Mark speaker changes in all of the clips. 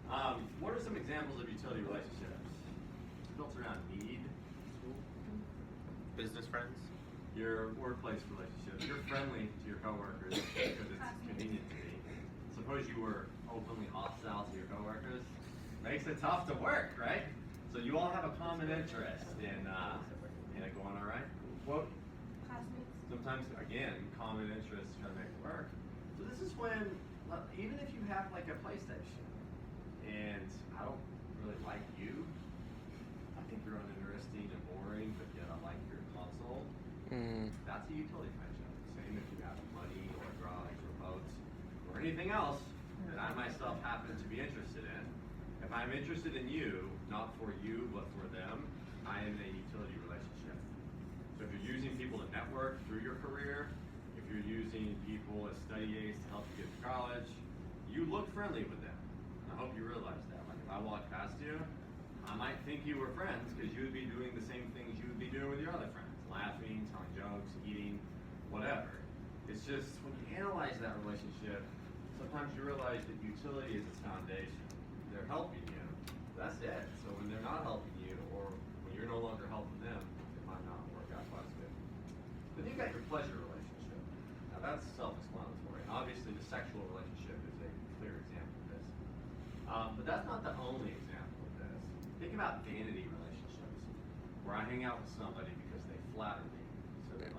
Speaker 1: What are some examples of utility relationships? Built around need,
Speaker 2: Business friends.
Speaker 1: your workplace relationships. You're friendly to your coworkers because it's convenient to be. Suppose you were openly hostile to your coworkers. Makes it tough to work, right? So you all have a common interest in it going all right. Well,
Speaker 3: Classmates.
Speaker 1: sometimes again, common interests try to make it work. So this is when, even if you have like a PlayStation, and I don't really like you, I think you're uninteresting and boring, but yet I like your console. That's a utility friendship. Same if you have money or drugs or boats or anything else that I myself happen to be interested in. If I'm interested in you, not for you, but for them, I am in a utility relationship. So if you're using people to network through your career, if you're using people as study aids to help you get to college, you look friendly with them. And I hope you realize that. Like if I walk past you, I might think you were friends because you would be doing the same things you would be doing with your other friends. Laughing, telling jokes, eating, whatever. It's just when you analyze that relationship, sometimes you realize that utility is its foundation. They're helping you. That's it. So when they're not helping you, or when you're no longer helping them, it might not work out quite as good. Then you've got your pleasure relationship. Now that's self-explanatory. And obviously the sexual relationship is a clear example of this. But that's not the only example of this. Think about vanity relationships, where I hang out with somebody because they flatter me. So they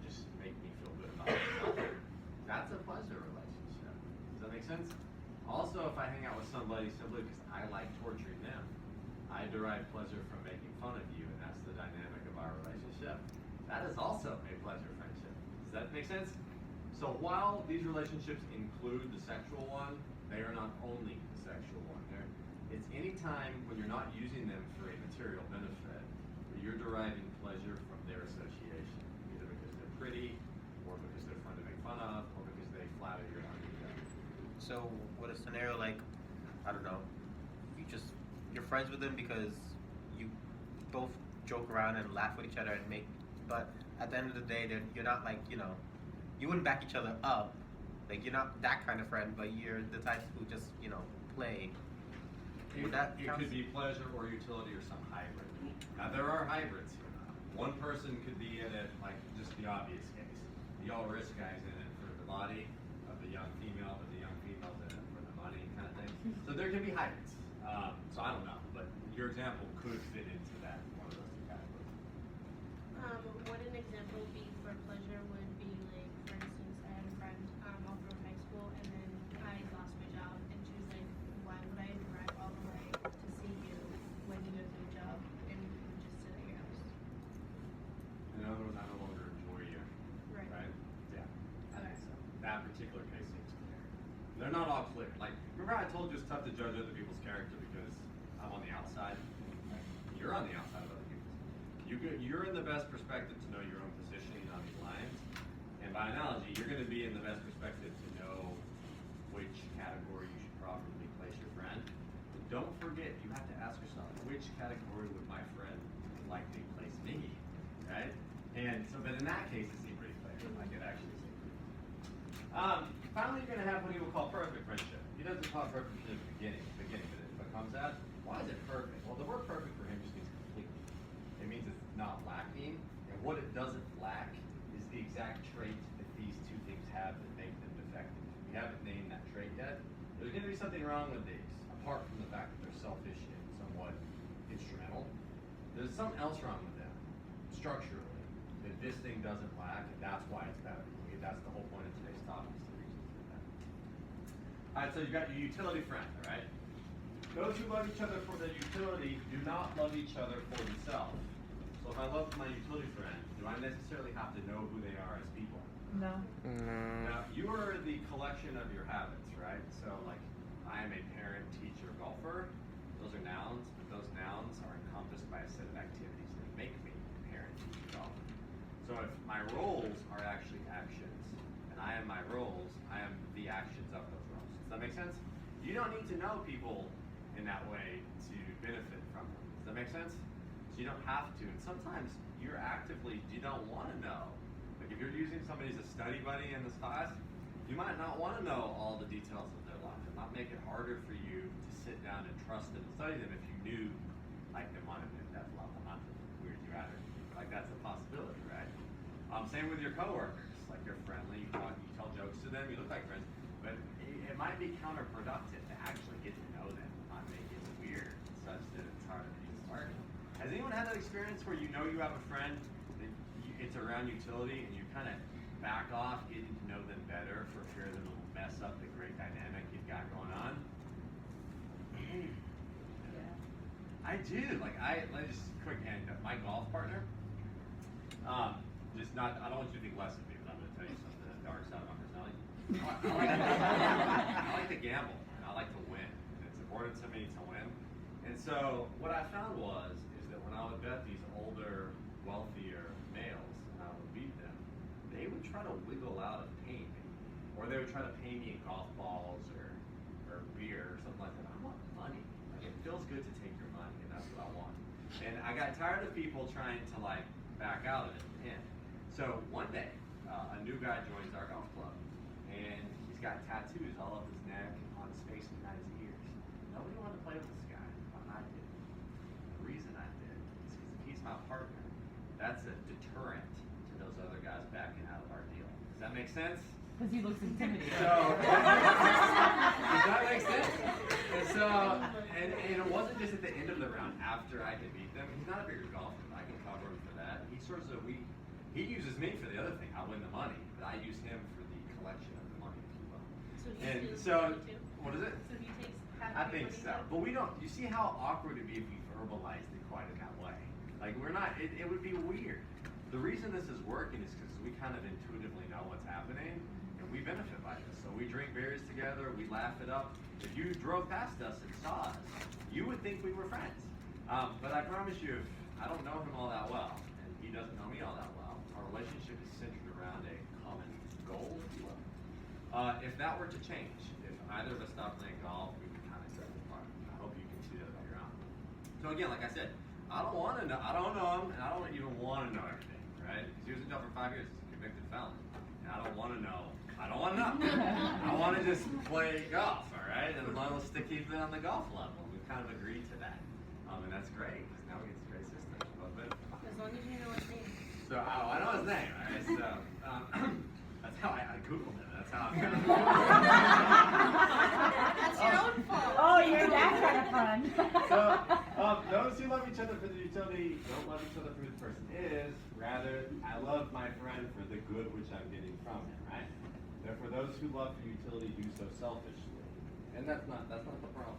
Speaker 1: just make me feel good about myself. That's a pleasure relationship. Does that make sense? Also, if I hang out with somebody simply because I like torturing them, I derive pleasure from making fun of you, and that's the dynamic of our relationship. That is also a pleasure friendship. Does that make sense? So while these relationships include the sexual one, they are not only the sexual one. It's any time when you're not using them for a material benefit, where you're deriving pleasure from their association, either because they're pretty, or because they're fun to make fun of, or because they flatter your ego.
Speaker 2: So, what a scenario like, I don't know, you're friends with them because you both joke around and laugh with each other and but at the end of the day, you're not like, you wouldn't back each other up. Like, you're not that kind of friend, but you're the type who just, play.
Speaker 1: It could be pleasure or utility or some hybrid. Now, there are hybrids here. One person could be in it, like just the obvious case. The all-risk guy's in it for the body of the young female, but the young female's in it for the money kind of thing. So there can be hybrids. So I don't know, but your example could fit into that, one of those two categories.
Speaker 3: What an example would be for pleasure would be like, for instance, I had a friend all through high school, and then I lost my job, and she was like, "Why would I drive all the way to see you when you have no job and you can just sit at your house?"
Speaker 1: In other words, I no longer enjoy you.
Speaker 3: Right.
Speaker 1: Yeah.
Speaker 3: Okay.
Speaker 1: So that particular case seems clear. They're not all clear. Like, remember I told you it's tough to judge other people's character because I'm on the outside? You're on the outside of other people's. You're in the best perspective to know your own positioning on these lines. And by analogy, you're going to be in the best perspective to know which category you should properly place your friend. But don't forget, you have to ask yourself, which category would my friend likely place me? Right? And so, but in that case, it seemed pretty clear. Like it actually seemed pretty clear. Finally, you're going to have what he will call perfect friendship. He doesn't call it perfect in the beginning, but it comes out. Why is it perfect? Well, the word perfect for him just means completely. It means it's not lacking, and what it doesn't lack is the exact trait that these two things have that make them defective. We haven't named that trait yet. There's going to be something wrong with these, apart from the fact that they're selfish and somewhat instrumental. There's something else wrong with them, structurally, that this thing doesn't lack, and that's why it's better. I mean, that's the whole point of today's topic, is the reason for that. All right, so you've got your utility friend, all right? Those who love each other for their utility do not love each other for themselves. So if I love my utility friend, do I necessarily have to know who they are as people?
Speaker 4: No.
Speaker 1: Now, you are the collection of your habits, right? So, like, I am a parent, teacher, golfer. Those are nouns, but those nouns are encompassed by a set of activities that make me a parent, teacher, golfer. So if my roles are actually actions, and I am my roles, I am the actions of those roles. Does that make sense? You don't need to know people in that way to benefit from them. Does that make sense? So you don't have to. And sometimes you don't want to know. Like if you're using somebody as a study buddy in this class, you might not want to know all the details of their life. It might make it harder for you to down and trust them and study them if you knew like them on a in-depth level, not to weird you out or anything. Like that's a possibility, right? Same with your coworkers. Like you're friendly, you talk, you tell jokes to them, you look like friends, but it might be counterproductive to actually get to know them, not make it weird such that it's hard to be smart. Has anyone had that experience where you know you have a friend, that it's around utility, and you kind of back off, getting to know them better for fear that it'll mess up the great dynamic you've got going on? I do. Like let me just quick anecdote. My golf partner, just not. I don't want you to think less of me, but I'm going to tell you something. The dark side of my personality. I like to gamble and I like to win. And it's important to me to win. And so what I found is that when I would bet these older, wealthier males and I would beat them, they would try to wiggle out of paying me, or they would try to pay me in golf balls or beer or something like that. I want money. Like it feels good to take your money, and that's what I want. And I got tired of people trying to like back out of it. And so one day, a new guy joins our golf club, and he's got tattoos all up his neck, on his face, and on his ears. Nobody wanted to play with this guy, but I did. The reason I did is because if he's my partner, that's a deterrent to those other guys backing out of our deal. Does that make sense?
Speaker 4: Because he looks intimidating.
Speaker 1: So, does that make sense? And so, and it wasn't just at the end of the round after I could beat them. He's not a bigger golfer. I can cover him for that. He he uses me for the other thing. I win the money, but I use him for the collection of the money, if you will.
Speaker 3: So he
Speaker 1: And
Speaker 3: steals
Speaker 1: so,
Speaker 3: money too?
Speaker 1: what is it?
Speaker 3: So he takes half
Speaker 1: I
Speaker 3: of your
Speaker 1: think
Speaker 3: money
Speaker 1: so.
Speaker 3: too?
Speaker 1: But we don't, you see how awkward it'd be if we verbalized it quite in that way. Like we're not, it would be weird. The reason this is working is because we kind of intuitively know what's happening and we benefit by this. So we drink beers together, we laugh it up. If you drove past us and saw us, you would think we were friends. But I promise you, I don't know him all that well, and he doesn't know me all that well. Our relationship is centered around a common goal, if you will. If that were to change, if either of us stopped playing golf, we would kind of drift apart. I hope you can see that on your own. So again, like I said, I don't want to know. I don't know him, and I don't even want to know everything, right? Because he was in jail for 5 years. He's a convicted felon, and I don't want to know. I don't want to know. I want to just play golf, all right? And let's stick even on the golf level. We've kind of agreed to that, and that's great because now we get this great system.
Speaker 3: As long as you know his name.
Speaker 1: So I know his name, all right? So that's how I Googled him. That's how I found him.
Speaker 3: That's your own fault.
Speaker 4: Oh, you're that kind of fun.
Speaker 1: So, those who love each other for the utility don't love each other for who the person is. Rather, I love my friend for the good which I'm getting from him, right? Therefore, those who love the utility do so selfishly. And that's not the problem.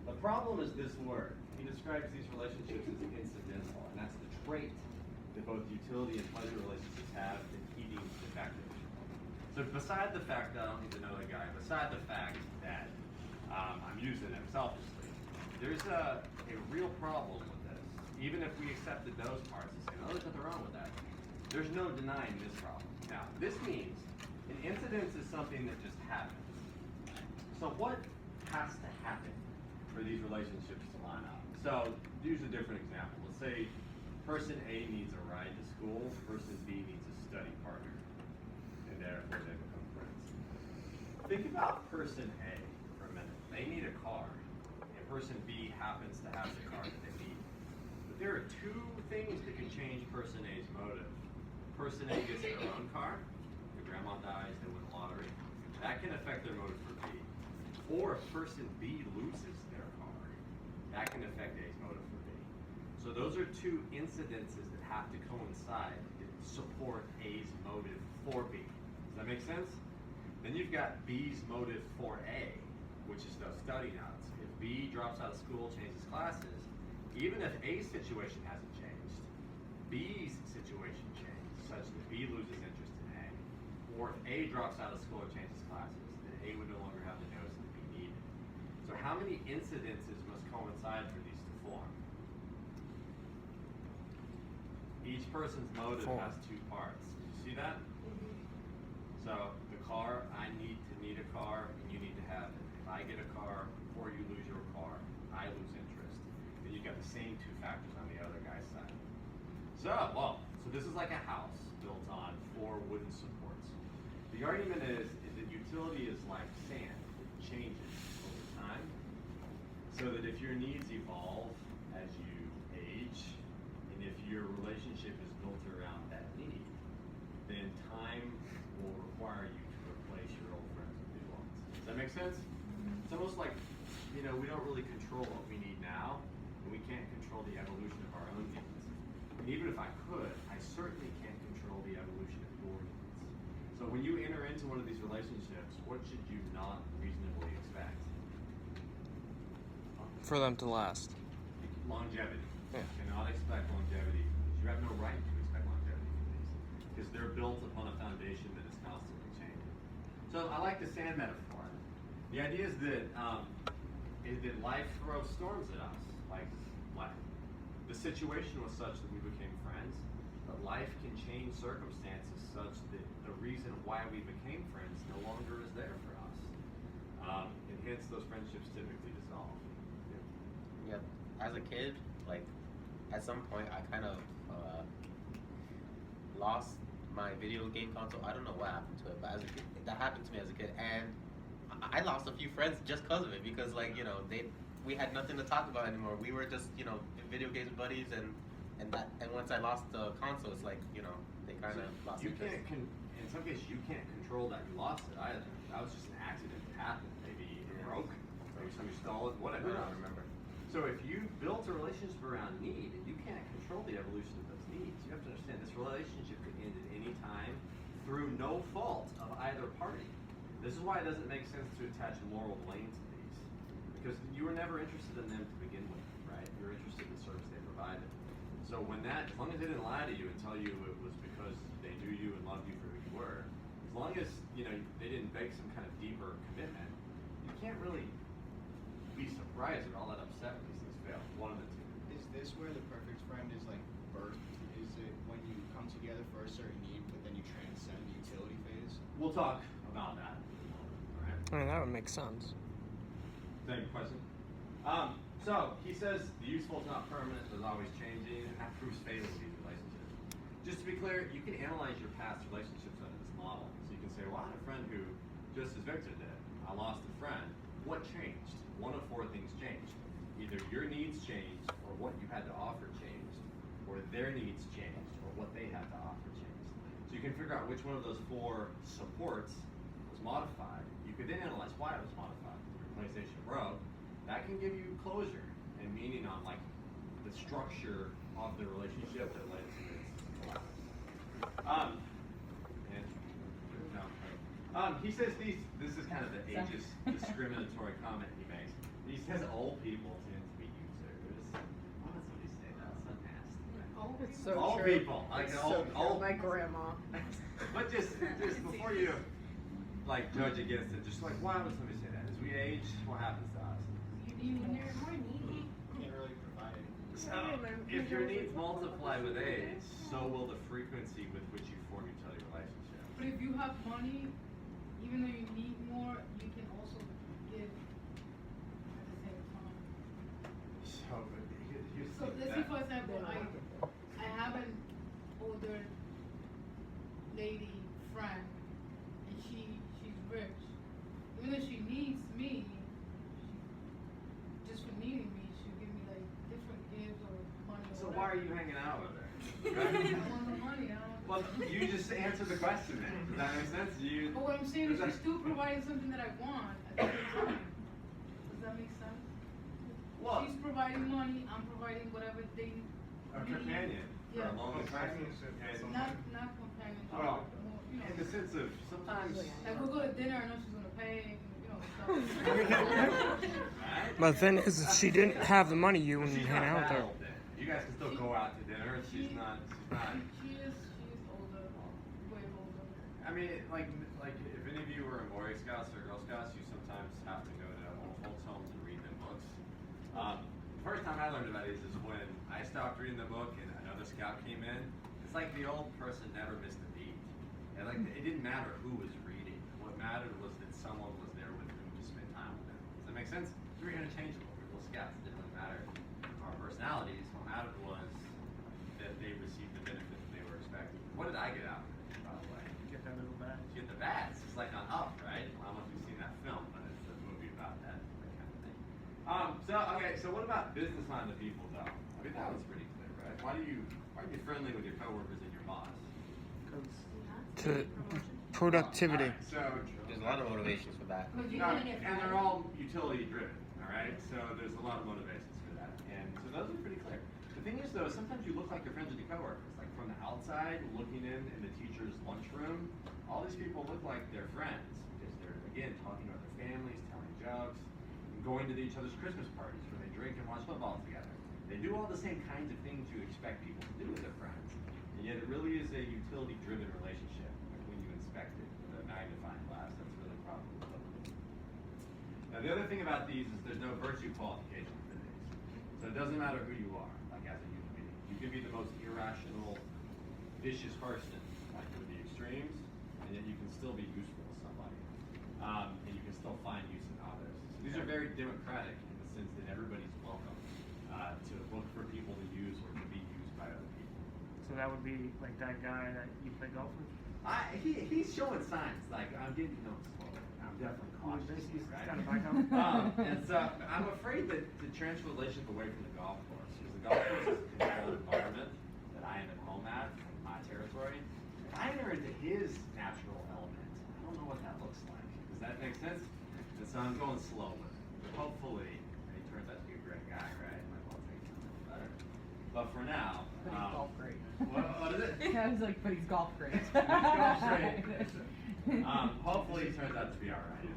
Speaker 1: The problem is this word. He describes these relationships as incidental, and that's the trait that both utility and pleasure relationships have in heeding defective. So beside the fact that I don't need to know the guy, beside the fact that I'm using him selfishly, there's a real problem with this. Even if we accepted those parts and say, oh, there's nothing wrong with that, there's no denying this problem. Now, this means an incidence is something that just happens. So what has to happen for these relationships to line up? So use a different example. Let's say person A needs a ride to school, person B needs a study partner, and therefore they become friends. Think about person A for a minute. They need a car, and person B happens to have the car that they need. But there are two things that can change person A's motive. Person A gets their own car, their grandma dies, they win the lottery. That can affect their motive for B. Or if person B loses their car, that can affect A's motive for B. So those are two incidences that have to coincide to support A's motive for B. Does that make sense? Then you've got B's motive for A, which is those study notes. If B drops out of school, changes classes, even if A's situation hasn't changed, B's situation changed such that B loses interest in A. Or if A drops out of school or changes classes, then A would no longer have the notes that B needed. So how many incidences must coincide for these to form? Each person's motive has two parts. Did you see that? So the car, I need a car, and you need to have it. If I get a car before you lose your car, I lose interest. Then you've got the same two factors on the other guy's side. So this is like a house built on 4 wooden supports. The argument is that utility is like sand. It changes over time. if your needs evolve as you age, and if your relationship is built around that need, then time will require you to replace your old friends with new ones. Does that make sense? It's almost like, we don't really control what we need now, and we can't control the evolution of our own needs. And even if I could, I certainly can't control the evolution of your needs. So when you enter into one of these relationships, what should you not reasonably expect?
Speaker 5: For them to last.
Speaker 1: Longevity.
Speaker 5: Yeah.
Speaker 1: You cannot expect longevity because you have no right to expect longevity from these, because they're built upon a foundation that is constantly changing. So I like the sand metaphor. The idea is that life throws storms at us. Like the situation was such that we became friends, but life can change circumstances such that the reason why we became friends no longer is there for us, and hence those friendships typically dissolve.
Speaker 2: Yeah, as a kid, like at some point, I kind of lost my video game console. I don't know what happened to it, but as a kid, that happened to me as a kid, and I lost a few friends just because of it. Because we had nothing to talk about anymore. We were just video games buddies, and once I lost the console, it's like they kind of lost interest.
Speaker 1: In some cases, you can't control that you lost it either. That was just an accident that happened. Maybe it broke. Maybe somebody stole it. Whatever.
Speaker 2: I don't remember.
Speaker 1: So if you built a relationship around need, and you can't control the evolution of those needs, you have to understand this relationship could end at any time through no fault of either party. This is why it doesn't make sense to attach moral blame to these, because you were never interested in them to begin with, right? You're interested in the service they provided. So as long as they didn't lie to you and tell you it was because they knew you and loved you for who you were, as long as they didn't bake some kind of deeper commitment, you can't really be surprised or all that upset when these things fail. One of the two.
Speaker 6: Is this where the perfect friend is like birthed? Is it when you come together for a certain need, but then you transcend the utility phase?
Speaker 1: We'll talk about that. All right.
Speaker 5: I mean, that would make sense.
Speaker 1: Thank you, question. So he says the useful is not permanent, there's always changing, and that proves fatal to these relationships. Just to be clear, you can analyze your past relationships under this model. So you can say, well, I had a friend who, just as Victor did, I lost a friend. What changed? One of four things changed. Either your needs changed, or what you had to offer changed, or their needs changed, or what they had to offer changed. So you can figure out which one of those four supports was modified. You could then analyze why it was modified. Your PlayStation broke. That can give you closure and meaning on the structure of the relationship that led to its collapse. He says this is kind of the ageist discriminatory comment he makes. He says old people tend to be users. Why would somebody say that? So nasty.
Speaker 7: It's so
Speaker 1: Old
Speaker 7: true.
Speaker 1: people, like
Speaker 7: It's
Speaker 1: old,
Speaker 7: so true.
Speaker 1: old.
Speaker 7: My grandma.
Speaker 1: But just before you judge against it, just why would somebody say that? As we age, what happens to us?
Speaker 3: When they're more needy.
Speaker 6: Can't really provide it.
Speaker 1: So, if your needs multiply with age, so will the frequency with which you form utility relationships.
Speaker 8: But if you have money, even though you need more, you can also give at the same time.
Speaker 1: So, here's
Speaker 8: So let's say, for example, I have an older lady friend, and she's rich. Even though she needs me, just for needing me, she'll give me like different gifts or money. Or
Speaker 1: So
Speaker 8: whatever.
Speaker 1: why are you hanging out with her?
Speaker 8: I want the money. I don't
Speaker 1: Well,
Speaker 8: want the
Speaker 1: you just answered the question then. Does that make sense?
Speaker 8: But what I'm saying is she's still providing something that I want at the same time. Does that make sense?
Speaker 1: Well,
Speaker 8: She's providing money, I'm providing whatever they
Speaker 1: a
Speaker 8: need.
Speaker 1: companion for a
Speaker 8: Yeah.
Speaker 1: long time.
Speaker 8: Not companionship.
Speaker 1: Well,
Speaker 8: more,
Speaker 1: in the sense of sometimes.
Speaker 8: like we'll go to dinner, I know she's gonna pay, stuff.
Speaker 1: Right?
Speaker 5: But the thing is, if she didn't have the money, you wouldn't
Speaker 1: She's
Speaker 5: hang
Speaker 1: not
Speaker 5: out with
Speaker 1: that
Speaker 5: her.
Speaker 1: old then. You guys can still go out to dinner. She's not.
Speaker 8: She is older, way older.
Speaker 1: I mean, like if any of you were in Boy Scouts or Girl Scouts, you sometimes have to go to old folks' homes and read them books. The first time I learned about these is when I stopped reading the book and another scout came in. It's like the old person never missed a beat. And it didn't matter who was reading. What mattered was that someone was there with whom to spend time with them. Does that make sense? We were interchangeable. We were little scouts. It didn't really matter our personalities. What mattered was that they received the benefit that they were expecting. What did I get out of it, by the way?
Speaker 2: Get that little badge.
Speaker 1: You get the bats. It's like on Up, right? I don't know if you've seen that film, but it's a movie about that kind of thing. So okay, so what about business-minded people though? I mean, that one's pretty clear, right? Why are you friendly with your coworkers and your boss?
Speaker 5: To productivity.
Speaker 1: Alright, so
Speaker 2: There's a lot of motivations for that.
Speaker 8: Because you're
Speaker 1: no,
Speaker 8: gonna get
Speaker 1: and they're
Speaker 8: fired.
Speaker 1: all utility-driven. All right, so there's a lot of motivations for that, and so those are pretty clear. The thing is, though, sometimes you look like you're friends with your coworkers. Like from the outside, looking in the teacher's lunchroom, all these people look like they're friends because they're again talking about their families, telling jokes, and going to each other's Christmas parties where they drink and watch football together. They do all the same kinds of things you expect people to do with their friends, and yet it really is a utility-driven relationship. Like when you inspect it with a magnifying glass, that's really probably what it is. Now the other thing about these is there's no virtue qualification for these. So it doesn't matter who you are, like as a human being. You can be the most irrational, vicious person, like with the extremes, and yet you can still be useful to somebody. And you can still find use in others. So these are very democratic in the sense that everybody's welcome to look for people to use or to be used by other people.
Speaker 7: So that would be like that guy that you play golf with?
Speaker 1: He's showing signs, like I'm getting to know him slowly. I'm definitely cautious,
Speaker 7: He's
Speaker 1: right?
Speaker 7: got a back up.
Speaker 1: And so I'm afraid that to transfer the relationship away from the golf course, because the golf course is a controlled environment that I am at home at, my territory. If I enter into his natural element, I don't know what that looks like. Does that make sense? And so I'm going slow with it. But hopefully, he turns out to be a great guy, right? Might well take something better. But for now,
Speaker 4: But he's golf great.
Speaker 1: what is it?
Speaker 4: I was like, but he's golf great.
Speaker 1: golf great. Hopefully he turns out to be alright.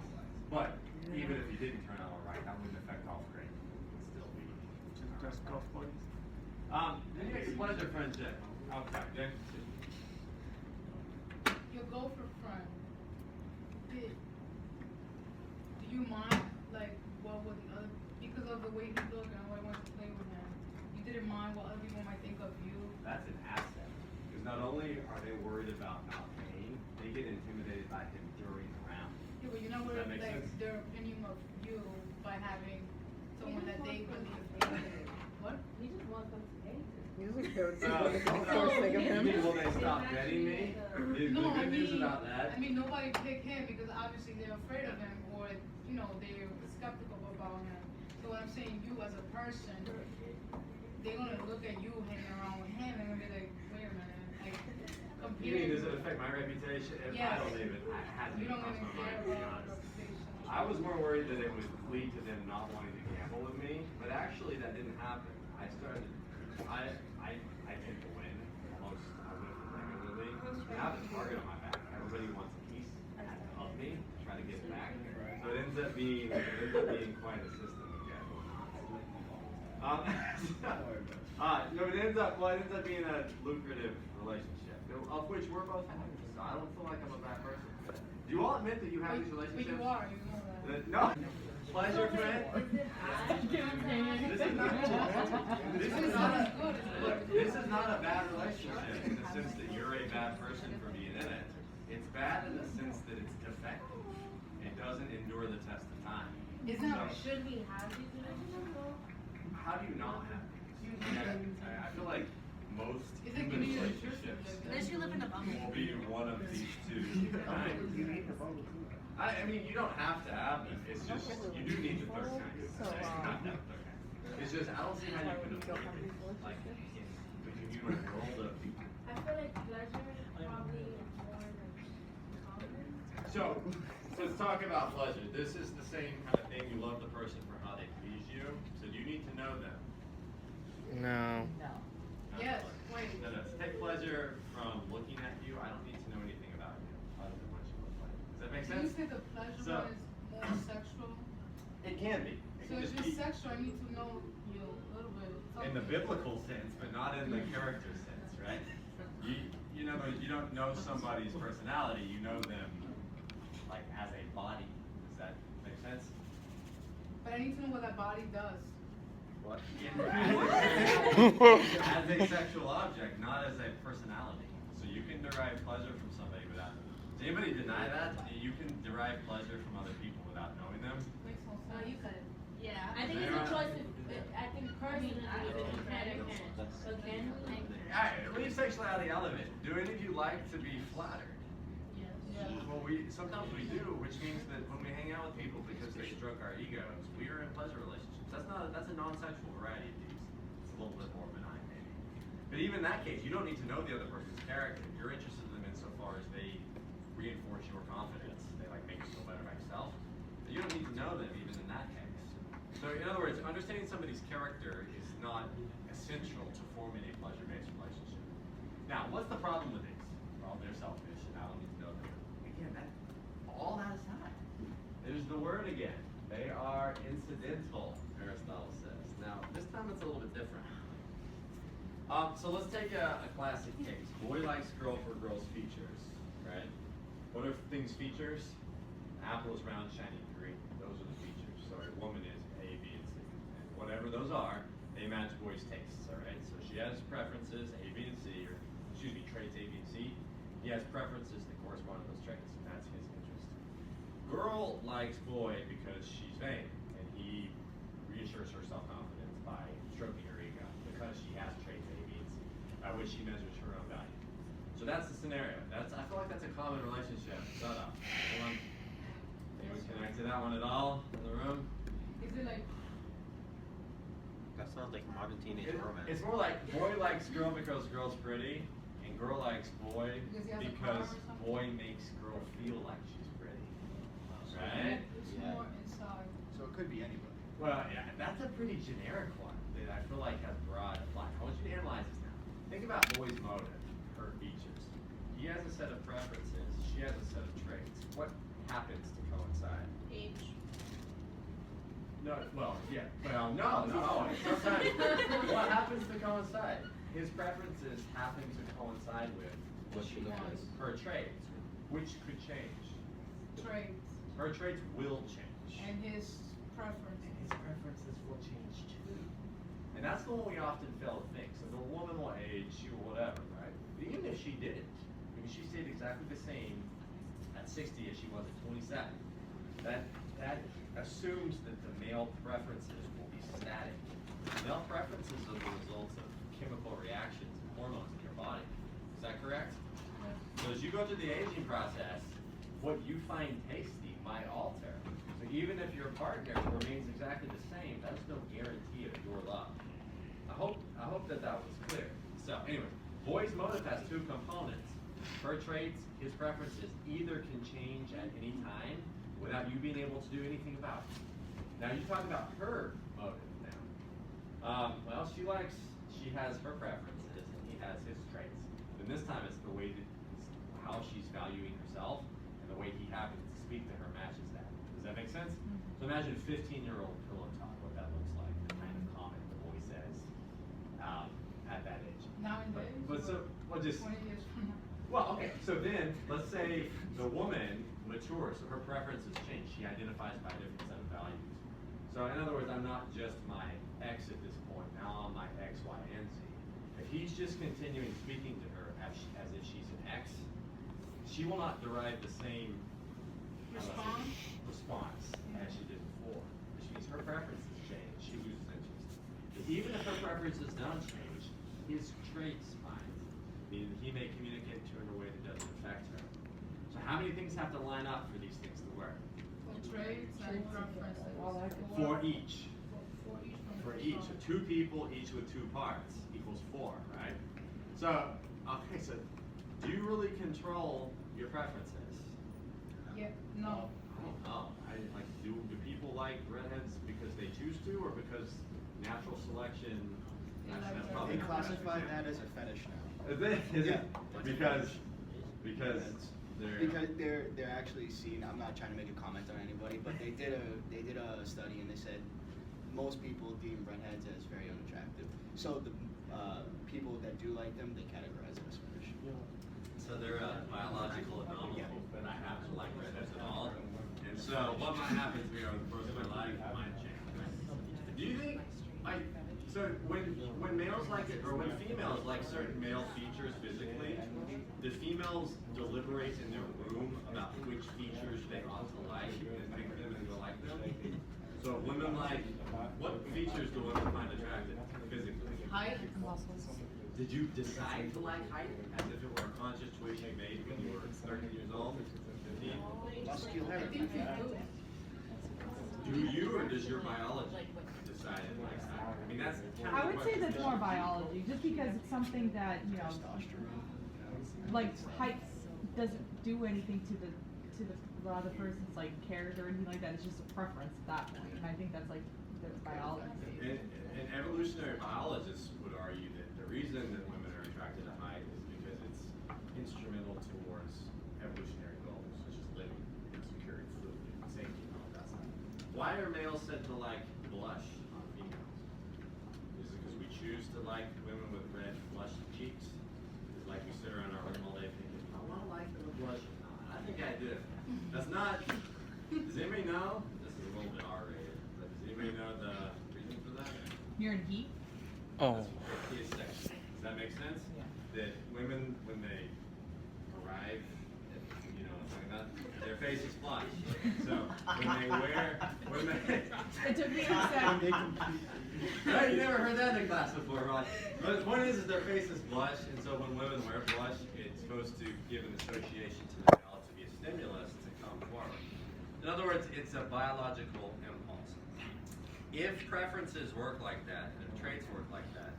Speaker 1: But even if he didn't turn out alright, that wouldn't affect golf grade. It would still be
Speaker 7: Just golf buddies.
Speaker 1: Then you explain your friendship. Okay, then
Speaker 8: Your gopher friend, do you mind, like, what would the other, because of the way he looked and how I wanted to play with him, you didn't mind what other people might think of you?
Speaker 1: that's an asset. Because not only are they worried about not paying, they get intimidated by him during the round.
Speaker 8: Yeah, but you're not
Speaker 1: Does that
Speaker 8: worried,
Speaker 1: make
Speaker 8: like,
Speaker 1: sense?
Speaker 8: their opinion of you by having someone that they believe in. What?
Speaker 3: He just wants them to pay.
Speaker 9: He doesn't care what's
Speaker 1: Uh,
Speaker 9: the golf course think of
Speaker 1: you
Speaker 9: him.
Speaker 1: mean, will they stop betting me? The
Speaker 8: No, I
Speaker 1: good news
Speaker 8: mean,
Speaker 1: about that.
Speaker 8: I mean, nobody picked him because obviously they're afraid of him or, you know, they're skeptical about him. So what I'm saying, you as a person, they're gonna look at you hanging around with him and be like, wait a minute, like,
Speaker 1: You mean, does it
Speaker 8: compared.
Speaker 1: affect my reputation? If
Speaker 8: Yes.
Speaker 1: I don't even, I hadn't
Speaker 8: You
Speaker 1: even
Speaker 8: don't
Speaker 1: crossed
Speaker 8: even
Speaker 1: my
Speaker 8: care
Speaker 1: mind, to be
Speaker 8: about
Speaker 1: honest.
Speaker 8: reputation.
Speaker 1: I was more worried that it would lead to them not wanting to gamble with me, but actually that didn't happen. I started, I tend to win almost, I win regularly. I have a target on my back. Everybody wants a piece of me, try to get it back. So it ends up being quite a system of gambling. No, it ends up being a lucrative relationship, of which we're both happy. So I don't feel like I'm a bad person. Do you all admit that you have these
Speaker 8: But
Speaker 1: relationships?
Speaker 8: you are, you know that.
Speaker 1: No. Pleasure, friend. This is not. This is not a. Look, this is not a bad relationship in the sense that you're a bad person for being in it. It's bad in the sense that it's defective. It doesn't endure the test of time.
Speaker 8: Isn't that
Speaker 1: So,
Speaker 3: Should we have these relationships though?
Speaker 1: how do you not have these? I feel like most
Speaker 8: Is it
Speaker 1: human
Speaker 8: giving you the
Speaker 1: relationships
Speaker 8: truth?
Speaker 3: Unless you live in a bubble.
Speaker 1: will be one of these two kinds.
Speaker 7: You need the bubble too.
Speaker 1: I mean, you don't have to have them. It's just you do need the third kind.
Speaker 9: So,
Speaker 1: It's just I don't see how you can avoid it. Like in the human world of people.
Speaker 3: I feel like pleasure probably is more than confidence.
Speaker 1: So let's talk about pleasure. This is the same kind of thing. You love the person for how they please you. So do you need to know them?
Speaker 5: No.
Speaker 4: No.
Speaker 8: Yes, wait.
Speaker 1: No, no. To take pleasure from looking at you, I don't need to know anything about you other than what you look like. Does that make
Speaker 8: Do you
Speaker 1: sense?
Speaker 8: think the pleasure
Speaker 1: So-
Speaker 8: one is more sexual?
Speaker 1: It can be. It
Speaker 8: So
Speaker 1: can
Speaker 8: if
Speaker 1: just
Speaker 8: it's
Speaker 1: be
Speaker 8: sexual, I need to know you a little bit.
Speaker 1: in the biblical sense, but not in the character sense, right? You know, you don't know somebody's personality. You know them like as a body. Does that make sense?
Speaker 8: But I need to know what that body does.
Speaker 1: What? As a sexual object, not as a personality. So you can derive pleasure from somebody without. Does anybody deny that? You can derive pleasure from other people without knowing them?
Speaker 8: Makes no
Speaker 3: No,
Speaker 8: sense.
Speaker 3: you could. Yeah.
Speaker 10: I think it's a choice. I think personally, if you can or can't. So can we?
Speaker 1: Alright, leave sexuality out of it. Do any of you like to be flattered?
Speaker 8: Yeah.
Speaker 1: Well, sometimes we do, which means that when we hang out with people because they stroke our egos, we are in pleasure relationships That's a non-sexual variety of these. It's a little bit more benign maybe. But even in that case, you don't need to know the other person's character. You're interested in them insofar as they reinforce your confidence. They like make you feel better about yourself. But you don't need to know them even in that case. So in other words, understanding somebody's character is not essential to forming a pleasure-based relationship. Now, what's the problem with these? Well, they're selfish, and I don't need to know them. Again, all that aside, there's the word again. They are incidental, Aristotle says. Now, this time it's a little bit different. So let's take a classic case. Boy likes girl for girl's features, right? What are things features? Apple is round, shiny, green. Those are the features. So a woman is A, B, and C. And whatever those are, they match boys' tastes, all right? So she has preferences, A, B, and C, or excuse me, traits A, B, and C. He has preferences that correspond to those traits, and that's his interest. Girl likes boy because she's vain, and he reassures her self-confidence by stroking her ego because she has traits A, B, and C, by which she measures her own value. So that's the scenario. I feel like that's a common relationship. Shut up. Anyone connect to that one at all in the room?
Speaker 8: Is it like?
Speaker 2: That sounds like modern teenage romance.
Speaker 1: It's more like boy likes girl because girl's pretty, and girl likes boy because boy makes girl feel like she's pretty. Right?
Speaker 8: It's
Speaker 6: Yeah.
Speaker 8: more inside.
Speaker 6: So it could be anybody.
Speaker 1: Well, yeah, that's a pretty generic one that I feel like has broad apply. I want you to analyze this now. Think about boy's motive, her features. He has a set of preferences, she has a set of traits. What happens to coincide?
Speaker 3: Age.
Speaker 1: No, well, yeah, well, no, not always. Sometimes, what happens to coincide? His preferences happen to coincide with
Speaker 8: What she wants.
Speaker 1: her traits, which could change.
Speaker 8: Traits.
Speaker 1: Her traits will change.
Speaker 8: And his preference.
Speaker 1: And his preferences will change too. And that's the one we often fail to think. So the woman will age, she will whatever, right? But even if she didn't, I mean, she stayed exactly the same at 60 as she was at 27. That assumes that the male preferences will be static. Male preferences are the results of chemical reactions and hormones in your body. Is that correct? So as you go through the aging process, what you find tasty might alter. So even if your partner remains exactly the same, that's no guarantee of your love. I hope that was clear. So anyway, boy's motive has two components. Her traits, his preferences, either can change at any time without you being able to do anything about it. Now you talk about her motive now. Well, she has her preferences and he has his traits. And this time it's the way that how she's valuing herself and the way he happens to speak to her matches that. Does that make sense? So imagine 15-year-old pillow talk, what that looks like, the kind of comment the boy says at that age.
Speaker 8: Nowadays.
Speaker 1: But so, well, just
Speaker 8: 20 years from now.
Speaker 1: well, okay, so then, let's say the woman matures, so her preferences change. She identifies by a different set of values. So in other words, I'm not just my ex at this point. Now I'm my X, Y, and Z. If he's just continuing speaking to her as if she's an X, she will not derive the same response as she did before. Which means her preferences change. She loses interest. But even if her preferences don't change, his traits might. Meaning he may communicate to her in a way that doesn't affect her. So how many things have to line up for these things to work?
Speaker 8: Traits and preferences.
Speaker 1: For each.
Speaker 8: For each.
Speaker 1: For each. So two people, each with two parts, equals 4, right? So, okay, so do you really control your preferences?
Speaker 8: Yeah. No.
Speaker 1: I don't know. Do people like redheads because they choose to, or because natural selection? That's
Speaker 6: They
Speaker 1: probably not
Speaker 6: classify
Speaker 1: the best
Speaker 6: that as
Speaker 1: example.
Speaker 6: a fetish now.
Speaker 1: Is it? Is
Speaker 6: Yeah.
Speaker 1: it? Because
Speaker 6: They're actually seen. I'm not trying to make a comment on anybody, but they did a study and they said most people deem redheads as very unattractive. So the people that do like them, they categorize it as fetish.
Speaker 1: So they're a biological anomaly, and I happen to like redheads at all. And so what might happen to me over the course of my life might change. Do you think, so when males like it, or when females like certain male features physically, do females deliberate in their room about which features they ought to like and pick them and go like them? So women like, what features do women find attractive physically?
Speaker 8: Height.
Speaker 1: Did you decide to like height as if it were a conscious choice you made when you were 13 years old, 15?
Speaker 8: I think you do.
Speaker 1: Do you, or does your biology decide? decided likes that. I mean, that's kind of
Speaker 4: I
Speaker 1: the
Speaker 4: would say
Speaker 1: question.
Speaker 4: that's more biology, just because it's something that, you know, like height doesn't do anything to the other person's like character or anything like that. It's just a preference at that point, and I think that's like the biology.
Speaker 1: And evolutionary biologists would argue that the reason that women are attracted to height is because it's instrumental towards evolutionary goals, such as living, security, food, safety, and all that stuff. Why are males said to like blush on females? Is it because we choose to like women with red, flushed cheeks? Is it like we sit around our room all day thinking, I want to like them with blush? No, I think I do. That's not. Does anybody know? This is a little bit R-rated, but does anybody know the reason for that?
Speaker 4: You're in heat.
Speaker 5: Oh.
Speaker 1: That's the section. Does that make sense?
Speaker 4: Yeah.
Speaker 1: That women, when they arrive, you know, it's like that, their face is flushed. So when they
Speaker 4: It took me a second.
Speaker 1: right, you never heard that in class before, right? But the point is their face is blush, and so when women wear blush, it's supposed to give an association to the male to be a stimulus to come forward. In other words, it's a biological impulse. If preferences work like that, and if traits work like that,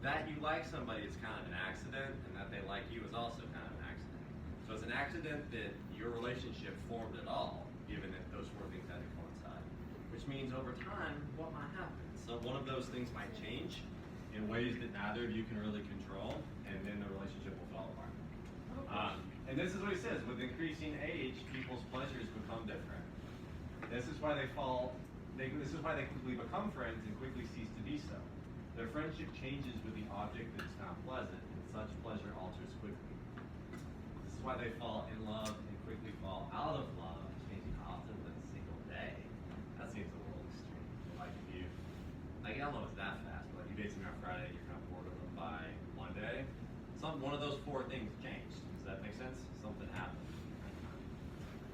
Speaker 1: that you like somebody is kind of an accident, and that they like you is also kind of an accident. So it's an accident that your relationship formed at all, given that those four things had to coincide. Which means over time, what might happen? So one of those things might change in ways that neither of you can really control, and then the relationship will fall apart. And this is what he says, with increasing age, people's pleasures become different. This is why they quickly become friends and quickly cease to be so. Their friendship changes with the object that is found pleasant, and such pleasure alters quickly. This is why they fall in love and quickly fall out of love, changing often within a single day. That seems a little extreme. Like if you, I don't know if it's that fast, but like you date somebody on Friday, you're kind of bored of them by Monday. One of those four things changed. Does that make sense? Something happened.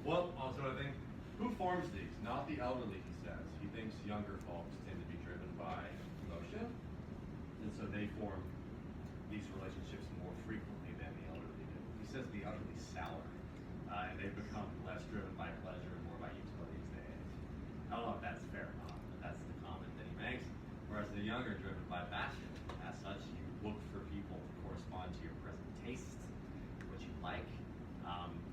Speaker 1: Well, also I think, who forms these? Not the elderly, he says. He thinks younger folks tend to be driven by emotion, and so they form these relationships more frequently than the elderly do. He says the elderly sour, and they've become less driven by pleasure and more by utility as they age. I don't know if that's fair or not, but that's the comment that he makes. Whereas the younger are driven by passion. As such, you look for people to correspond to your present tastes, what you like,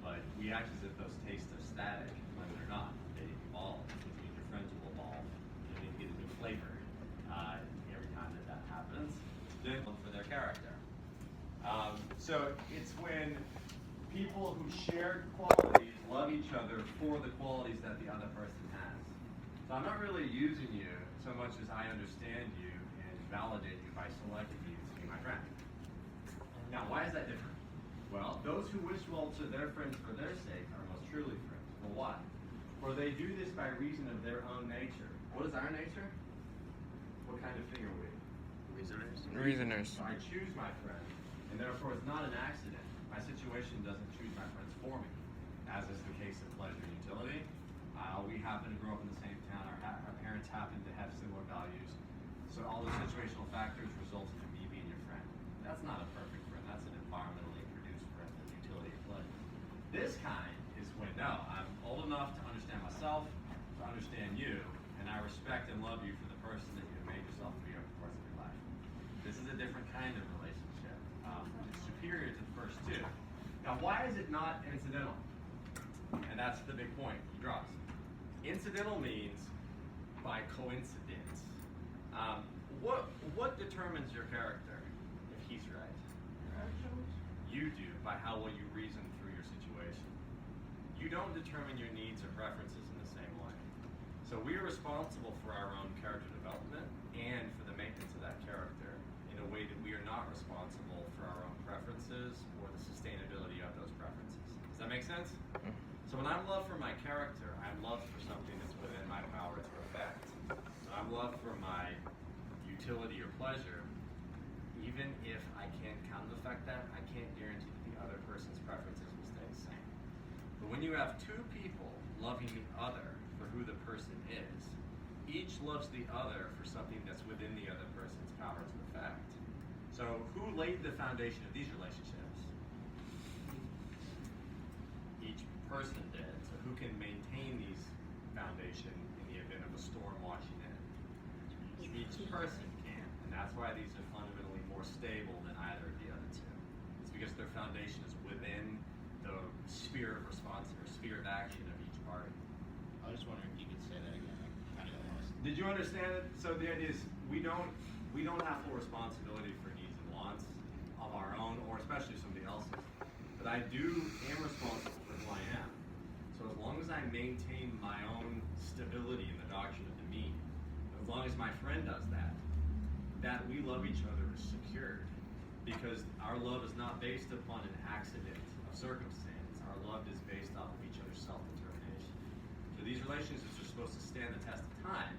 Speaker 1: but we act as if those tastes are static when they're not. They evolve, which means your friends will evolve. You need to get a new flavor every time that happens. Then look for their character. So it's when people who share qualities love each other for the qualities that the other person has. So I'm not really using you so much as I understand you and validate you by selecting you to be my friend. Now, why is that different? Well, those who wish well to their friends for their sake are most truly friends. Well, why? For they do this by reason of their own nature. What is our nature? What kind of thing are we?
Speaker 5: Reasoners.
Speaker 1: So I choose my friend, and therefore it's not an accident. My situation doesn't choose my friends for me, as is the case of pleasure and utility. We happen to grow up in the same town. Our parents happen to have similar values. So all the situational factors resulted in me being your friend. That's not a perfect friend. That's an environmentally produced friend of utility and pleasure. This kind is when, no, I'm old enough to understand myself, to understand you, and I respect and love you for the person that you have made yourself to be over the course of your life. This is a different kind of relationship. It's superior to the first two. Now, why is it not incidental? And that's the big point he draws. Incidental means by coincidence. What determines your character if he's right? You do, by how well you reason through your situation. You don't determine your needs or preferences in the same way. So we are responsible for our own character development and for the maintenance of that character in a way that we are not responsible for our own preferences or the sustainability of those preferences. Does that make sense? So when I'm loved for my character, I'm loved for something that's within my power to affect. When I'm loved for my utility or pleasure, even if I can't count to affect that, I can't guarantee that the other person's preferences will stay the same. But when you have two people loving the other for who the person is, each loves the other for something that's within the other person's power to affect. So who laid the foundation of these relationships? Each person did. So who can maintain these foundation in the event of a storm washing in? Each person can, and that's why these are fundamentally more stable than either of the other two. It's because their foundation is within the sphere of response or sphere of action of each party.
Speaker 6: I was just wondering if you could say that again. I kind of got lost.
Speaker 1: Did you understand it? So the idea is we don't have full responsibility for needs and wants of our own, or especially somebody else's. But I am responsible for who I am. So as long as I maintain my own stability in the doctrine of the mean, as long as my friend does that, that we love each other is secured. Because our love is not based upon an accident of circumstance. Our love is based off of each other's self-determination. So these relationships are supposed to stand the test of time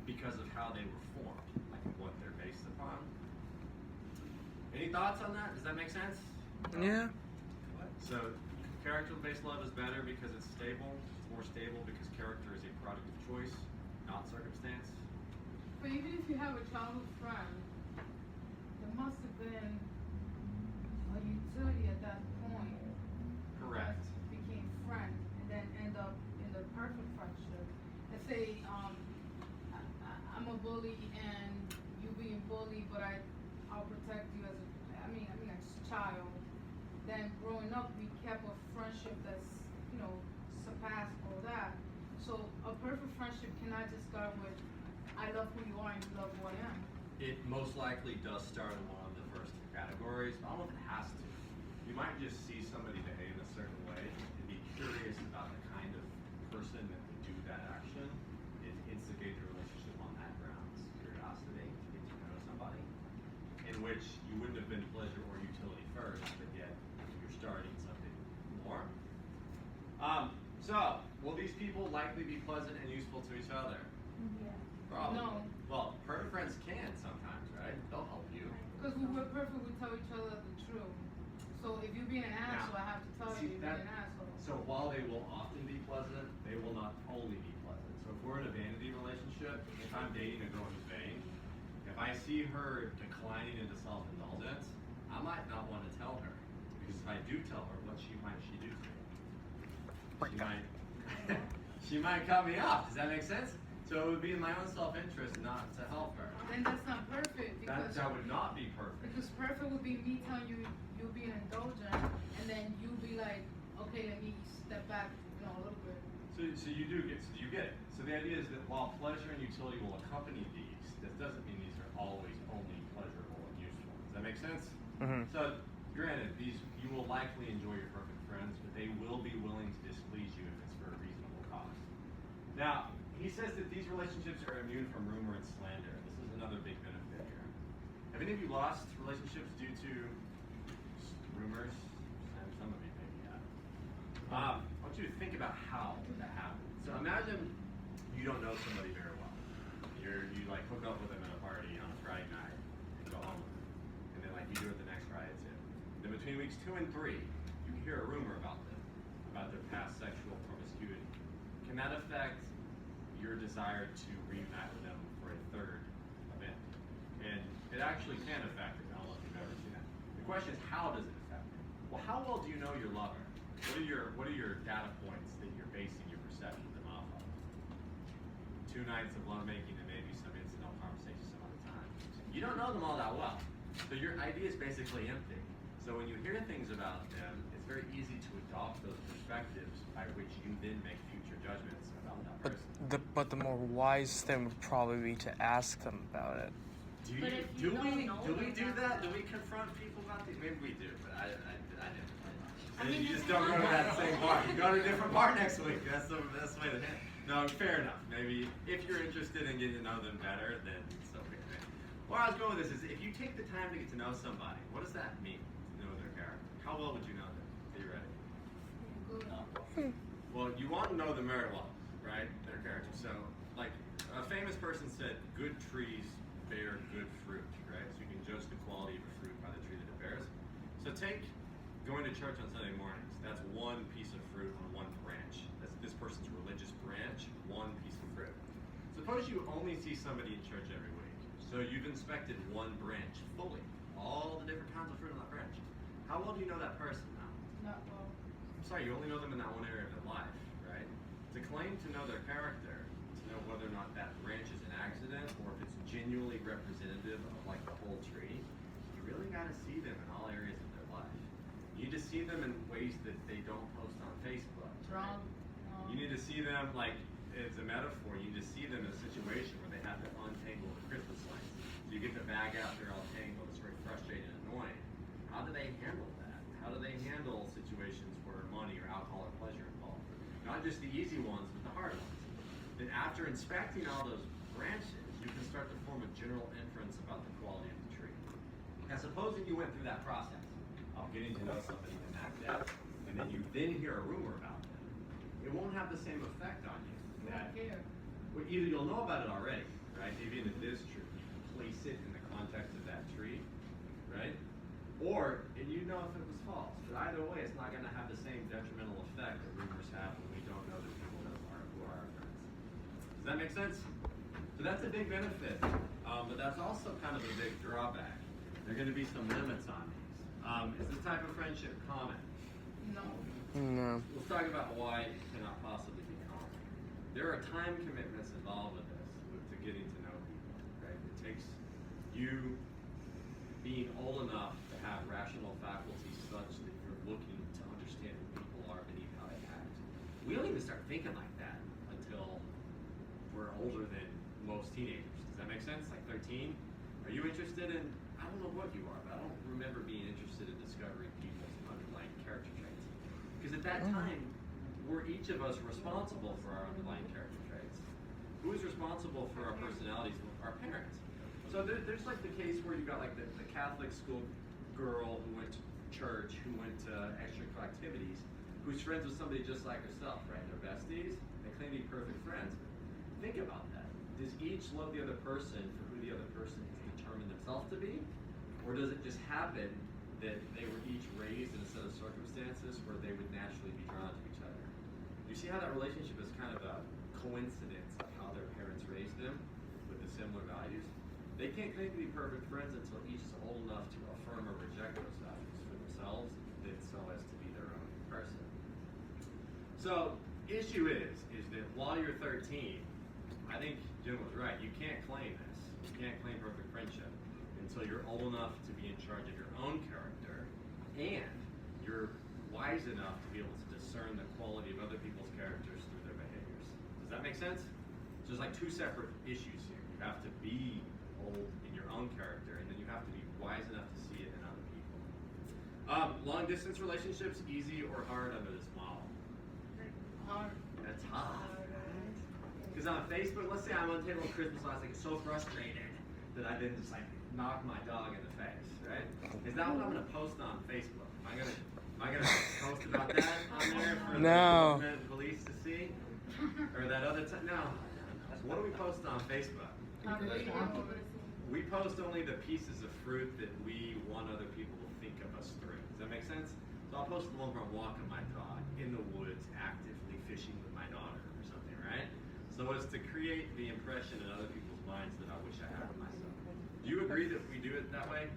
Speaker 1: because of how they were formed, like what they're based upon. Any thoughts on that? Does that make sense?
Speaker 5: Yeah.
Speaker 1: So character-based love is better because it's stable. It's more stable because character is a product of choice, not circumstance.
Speaker 8: But even if you have a childhood friend, there must have been a utility at that point.
Speaker 1: Correct.
Speaker 8: That became friend and then end up in the perfect friendship. Let's say I'm a bully and you being bullied, but I'll protect you as a child. Then growing up, we kept a friendship that's surpassed all that. So a perfect friendship cannot just start with I love who you are and you love who I am.
Speaker 1: It most likely does start in one of the first two categories, but I don't know if it has to. You might just see somebody behave in a certain way and be curious about the kind of person that would do that action and instigate the relationship on that grounds. Curiosity to get to know somebody, in which you wouldn't have been pleasure or utility first, but yet you're starting something more. So, will these people likely be pleasant and useful to each other?
Speaker 3: Yeah.
Speaker 1: Probably.
Speaker 8: No.
Speaker 1: Well, perfect friends can sometimes, right? They'll help you.
Speaker 8: Because when we're perfect, we tell each other the truth. So if you're being an asshole, I have to tell
Speaker 1: see,
Speaker 8: you you're being an asshole.
Speaker 1: So while they will often be pleasant, they will not only be pleasant. So if we're in a vanity relationship, if I'm dating a girl who's vain, if I see her declining into self-indulgence, I might not want to tell her. Because if I do tell her, what might she do to me? She might cut me off. Does that make sense? So it would be in my own self-interest not to help her.
Speaker 8: Then that's not perfect because
Speaker 1: That would not be perfect.
Speaker 8: because perfect would be me telling you you're being indulgent, and then you be like, okay, let me step back, a little bit.
Speaker 1: So you get it. So the idea is that while pleasure and utility will accompany these, that doesn't mean these are always only pleasurable and useful. Does that make sense?
Speaker 5: Mm-hmm.
Speaker 1: So granted, you will likely enjoy your perfect friends, but they will be willing to displease you if it's for a reasonable cause. Now, he says that these relationships are immune from rumor and slander. This is another big benefit here. Have any of you lost relationships due to rumors? And some of you maybe have. I want you to think about how that happened. So imagine you don't know somebody very well. You like hook up with them at a party on a Friday night and go home with them. And then like you do it the next Friday too. Then between weeks 2 and 3, you hear a rumor about them, about their past sexual promiscuity. Can that affect your desire to reunite with them for a third event? And it actually can affect it. I don't know if you've ever seen that. The question is, how does it affect it? Well, how well do you know your lover? What are your data points that you're basing your perception of them off of? 2 nights of lovemaking and maybe some incidental conversations some other time. You don't know them all that well. So your idea is basically empty. So when you hear things about them, it's very easy to adopt those perspectives by which you then make future judgments about that person.
Speaker 5: But the more wise thing would probably be to ask them about it.
Speaker 3: But if you don't know
Speaker 1: do we
Speaker 3: them,
Speaker 1: do
Speaker 3: that's-
Speaker 1: that? Do we confront people about these? Maybe we do, but I never.
Speaker 3: I mean,
Speaker 1: You
Speaker 3: it's
Speaker 1: just don't go to that
Speaker 3: possible.
Speaker 1: same bar. You go to a different bar next week. That's the best way to handle it. No, fair enough. Maybe if you're interested in getting to know them better, then it's okay. Where I was going with this is if you take the time to get to know somebody, what does that mean? To know their character. How well would you know them? Theoretically. Well, you want to know them very well, right? Their character. So, like, a famous person said, good trees bear good fruit, right? So you can judge the quality of a fruit by the tree that it bears. So take going to church on Sunday mornings. That's one piece of fruit on one branch. That's this person's religious branch, one piece of fruit. Suppose you only see somebody in church every week. So you've inspected one branch fully, all the different kinds of fruit on that branch. How well do you know that person now?
Speaker 8: Not well.
Speaker 1: I'm sorry, you only know them in that one area of their life, right? To claim to know their character, to know whether or not that branch is an accident or if it's genuine continually representative of like the whole tree, you really got to see them in all areas of their life. You need to see them in ways that they don't post on Facebook.
Speaker 8: Wrong.
Speaker 1: You need to see them like, it's a metaphor, you need to see them in a situation where they have to untangle the Christmas lights. So you get the bag out there all tangled, it's very frustrating and annoying. How do they handle that? How do they handle situations where money or alcohol or pleasure are involved? Not just the easy ones, but the hard ones. Then after inspecting all those branches, you can start to form a general inference about the quality of the tree. Now supposing you went through that process of getting to know somebody in that depth, and then you then hear a rumor about them, it won't have the same effect on you.
Speaker 8: Don't care.
Speaker 1: Well, either you'll know about it already, right? Even if it is true, you can place it in the context of that tree, right? Or, and you know if it was false. But either way, it's not going to have the same detrimental effect that rumors have when we don't know that people know who are our friends. Does that make sense? So that's a big benefit, but that's also kind of a big drawback. There are going to be some limits on these. Is this type of friendship common?
Speaker 8: No.
Speaker 5: No.
Speaker 1: Let's talk about why it cannot possibly be common. There are time commitments involved with this, to getting to know people, right? It takes you being old enough to have rational faculties such that you're looking to understand who people are beneath how they act. We don't even start thinking like that until we're older than most teenagers. Does that make sense? Like 13? Are you interested in, I don't know what you are, but I don't remember being interested in discovering people's underlying character traits. Because at that time, we're each of us responsible for our underlying character traits. Who is responsible for our personalities? Our parents. So there's like the case where you got like the Catholic school girl who went to church, who went to extracurricular activities, who's friends with somebody just like herself, right? They're besties. They claim to be perfect friends. Think about that. Does each love the other person for who the other person has determined themselves to be? Or does it just happen that they were each raised in a set of circumstances where they would naturally be drawn to each other? You see how that relationship is kind of a coincidence of how their parents raised them with the similar values? They can't claim to be perfect friends until each is old enough to affirm or reject those values for themselves, then so as to be their own person. So, issue is that while you're 13, I think Jim was right. You can't claim this. You can't claim perfect friendship until you're old enough to be in charge of your own character, and you're wise enough to be able to discern the quality of other people's characters through their behaviors. Does that make sense? So there's like two separate issues here. You have to be old in your own character, and then you have to be wise enough to see it in other people. Long distance relationships, easy or hard under this model?
Speaker 8: Hard.
Speaker 1: That's hard. Because on Facebook, let's say I'm on the table of Christmas lights, I get so frustrated that I then just like knock my dog in the face, right? Is that what I'm gonna post on Facebook? Am I gonna post about that on there for
Speaker 5: No.
Speaker 1: the police to see? Or that other time? No. What do we post on Facebook? We post only the pieces of fruit that we want other people to think of us through. Does that make sense? So I'll post the one where I'm walking my dog in the woods, actively fishing with my daughter or something, right? So as to create the impression in other people's minds that I wish I had of myself. Do you agree that we do it that way?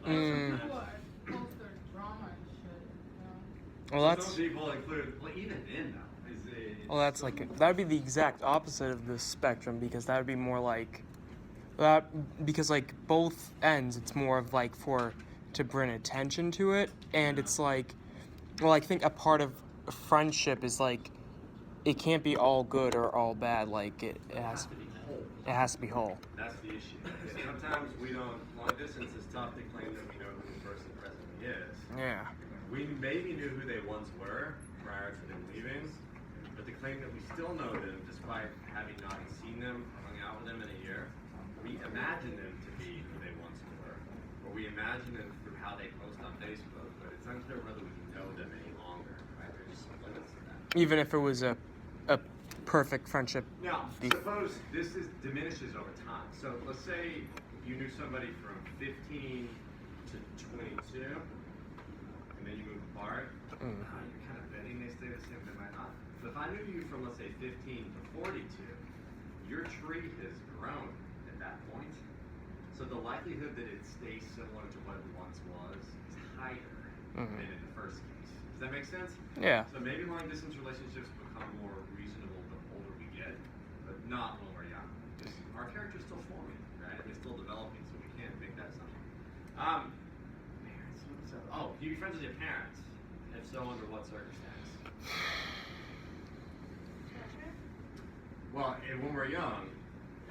Speaker 1: Like sometimes-
Speaker 8: People are post their drama and shit. You know?
Speaker 5: Well, that's
Speaker 1: some people include, well, even then though, is it?
Speaker 5: well, that's like that would be the exact opposite of the spectrum, because that would be more like that, because like both ends, it's more of like to bring attention to it, and it's like, well, I think a part of friendship is like it can't be all good or all bad. Like it has
Speaker 1: to be whole.
Speaker 5: it has to be whole.
Speaker 1: That's the issue. Sometimes we don't, long distance is tough to claim that we know who the person presently is.
Speaker 5: Yeah.
Speaker 1: We maybe knew who they once were prior to them leaving, but to claim that we still know them despite having not seen them, hung out with them in a year, we imagine them to be who they once were, or we imagine them through how they post on Facebook, but it's unclear whether we can know them any longer, right? There's just some limits to that.
Speaker 5: Even if it was a perfect friendship.
Speaker 1: Now, suppose this diminishes over time. So let's say you knew somebody from 15 to 22, and then you move apart. You're kind of betting they stay the same, they might not. But if I knew you from, let's say, 15 to 42, your tree has grown at that point. So the likelihood that it stays similar to what it once was is higher than in the first case. Does that make sense?
Speaker 5: Yeah.
Speaker 1: So maybe long distance relationships become more reasonable the older we get, but not when we're young. Because our character's still forming, right? Parents, what was that? Oh, can you be friends with your parents? If so, under what circumstance? Well, and when we're young,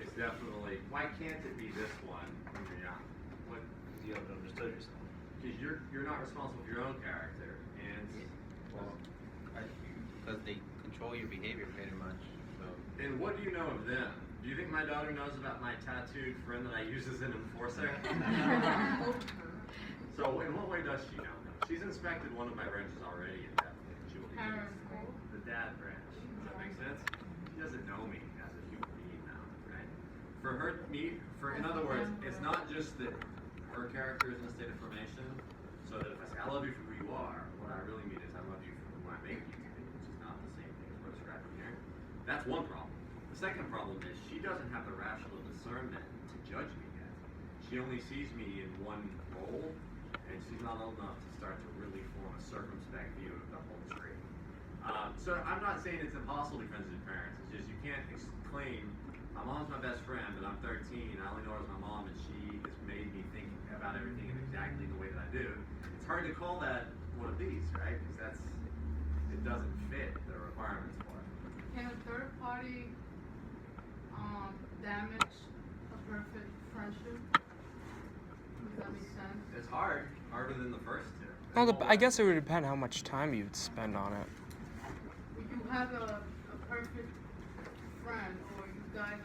Speaker 1: it's definitely, why can't it be this one when you're young? What,
Speaker 2: You haven't understood yourself.
Speaker 1: because you're not responsible for your own character, and
Speaker 2: Well, because they control your behavior pretty much. So
Speaker 1: and what do you know of them? Do you think my daughter knows about my tattooed friend that I use as an enforcer? So in what way does she know? She's inspected one of my branches already in depth. She will be
Speaker 8: Parents.
Speaker 1: the dad branch. Does that make sense? She doesn't know me as a human being now, right? For her, in other words, it's not just that her character is in a state of formation, so that if I say, I love you for who you are, what I really mean is I love you for who I make you to be, which is not the same thing as we're describing here. That's one problem. The second problem is she doesn't have the rational discernment to judge me yet. She only sees me in one role, and she's not old enough to start to really form a circumspect view of the whole tree. So I'm not saying it's impossible to be friends with your parents. It's just you can't claim my mom's my best friend, but I'm 13. I only know her as my mom, and she has made me think about everything in exactly the way that I do. It's hard to call that one of these, right? Because it doesn't fit the requirements for it.
Speaker 8: Can a third party damage a perfect friendship? Does that make sense?
Speaker 1: It's harder than the first two.
Speaker 5: Well, I guess it would depend how much time you'd spend on it.
Speaker 8: If you have a perfect friend, or you guys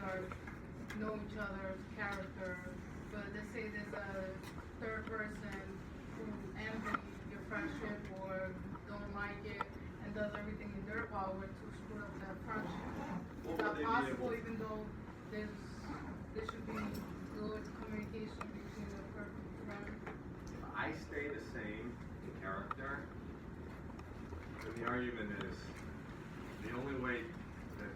Speaker 8: know each other's character, but let's say there's a third person who envy your friendship or don't like it and does everything in their power to screw up that friendship. Is
Speaker 1: What
Speaker 8: that
Speaker 1: would they be
Speaker 8: possible,
Speaker 1: able-
Speaker 8: even though there should be good communication between the perfect friend?
Speaker 1: If I stay the same in character, then the argument is the only way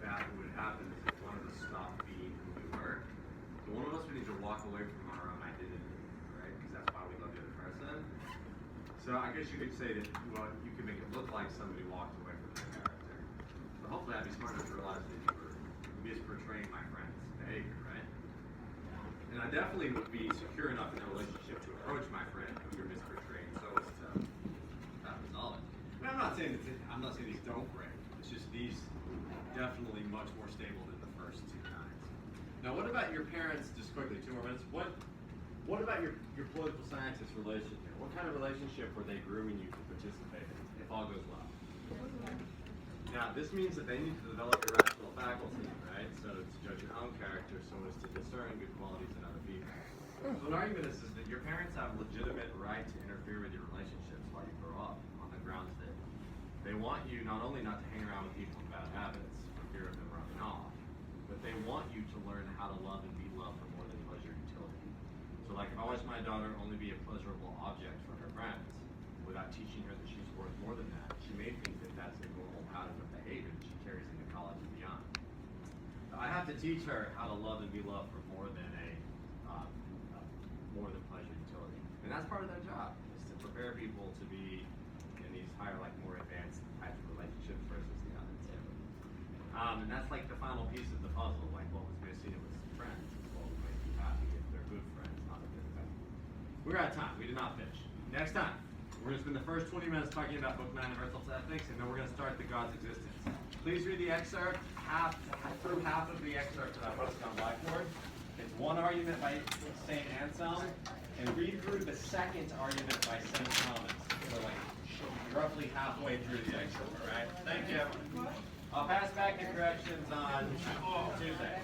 Speaker 1: that would happen is if one of us stopped being who we were. So one of us would need to walk away from our own identity, right? Because that's why we love the other person. So I guess you could say that, well, you could make it look like somebody walked away from their character. But hopefully I'd be smart enough to realize that you were misportraying my friend's behavior, right? And I definitely would be secure enough in a relationship to approach my friend who you're misportraying so as to resolve it. I mean, I'm not saying these don't break. It's just these definitely much more stable than the first two kinds. Now, what about your parents? Just quickly, 2 more minutes. What about your political scientist relationship? What kind of relationship were they grooming you to participate in, if all goes well? Now, this means that they need to develop your rational faculty, right? So to judge your own character, so as to discern good qualities in other people. So an argument is that your parents have a legitimate right to interfere with your relationships while you grow up on the grounds that they want you not only not to hang around with people with bad habits for fear of them rubbing off, but they want you to learn how to love and be loved for more than pleasure and utility. So like if I watch my daughter only be a pleasurable object for her friends without teaching her that she's worth more than that, she may think that that's a normal pattern of behavior that she carries into college and beyond. I have to teach her how to love and be loved for more than more than pleasure and utility. And that's part of their job, is to prepare people to be in these higher, like more advanced types of relationships versus the other two. And that's like the final piece of the puzzle, like what was missing, it was friends. What would make you happy if they're good friends, not if they're bad. We're out of time. We did not finish. Next time, we're going to spend the first 20 minutes talking about Book 9 of Aristotle's Ethics, and then we're going to start the God's existence. Please read the excerpt, through half of the excerpt that I posted on Blackboard. It's one argument by St. Anselm, and read through the second argument by St. Thomas. So like roughly halfway through the excerpt, all right? Thank you. I'll pass back the corrections on Tuesday.